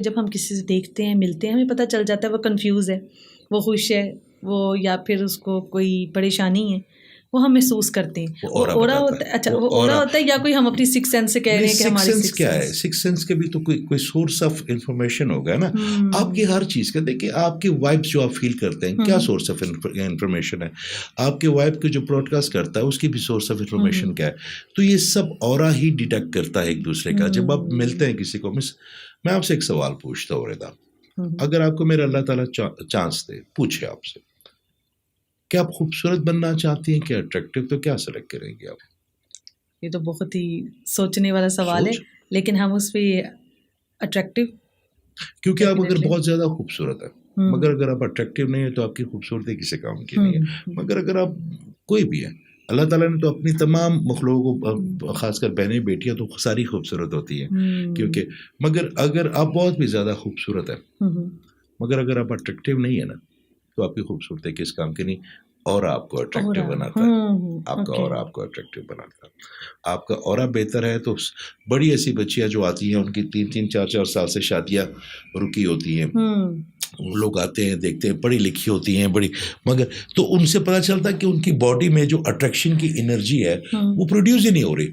जब हम किसी से देखते हैं, मिलते हैं, हमें पता चल जाता है वो कंफ्यूज है, वो खुश है, वो या फिर उसको कोई परेशानी है, वो हम महसूस करते हैं। वो ओरा होता है। अच्छा, वो ओरा होता है या कोई हम अपनी सिक्स सेंस से कह रहे हैं कि हमारी सिक्स सेंस क्या है? सिक्स सेंस के भी तो कोई सोर्स ऑफ इंफॉर्मेशन होगा ना आपकी हर चीज का। देखिए आपके वाइब्स जो आप फील करते हैं, क्या सोर्स ऑफ इंफॉर्मेशन है? आपके वाइब को जो ब्रॉडकास्ट करता है उसकी भी सोर्स ऑफ इंफॉर्मेशन क्या है? तो ये सब ऑरा ही डिटेक्ट करता है एक दूसरे का। जब आप मिलते हैं किसी को, मैं आपसे एक सवाल पूछता हूँ रेदा, अगर आपको मेरा अल्लाह ताला चांस दे, पूछे आपसे, क्या आप खूबसूरत बनना चाहती हैं, क्या अट्रैक्टिव, तो क्या सेलेक्ट करेंगे आप? ये तो बहुत ही सोचने वाला सवाल है, लेकिन हम उस पे अट्रैक्टिव, क्योंकि आप अगर बहुत ज्यादा खूबसूरत है मगर अगर आप अट्रैक्टिव नहीं है तो आपकी खूबसूरती किसी काम की नहीं है। मगर अगर आप कोई भी है, अल्लाह ताला ने तो अपनी तमाम मखलूकों को, खासकर बहनें बेटियां तो सारी खूबसूरत होती हैं, क्योंकि मगर अगर आप बहुत भी ज्यादा खूबसूरत है मगर अगर आप अट्रैक्टिव नहीं है ना, तो आपकी खूबसूरती किस काम की नहीं। और आपको अट्रैक्टिव बनाता है, आपका और आपको अट्रैक्टिव बनाता है। आपका और बेहतर है तो बड़ी ऐसी बच्चियां जो आती हैं, उनकी 3-3, 4-4 साल से शादियां रुकी होती हैं, लोग आते हैं, देखते हैं, पढ़ी लिखी होती हैं बड़ी, मगर तो उनसे पता चलता है कि उनकी बॉडी में जो अट्रैक्शन की एनर्जी है वो प्रोड्यूस ही नहीं हो रही।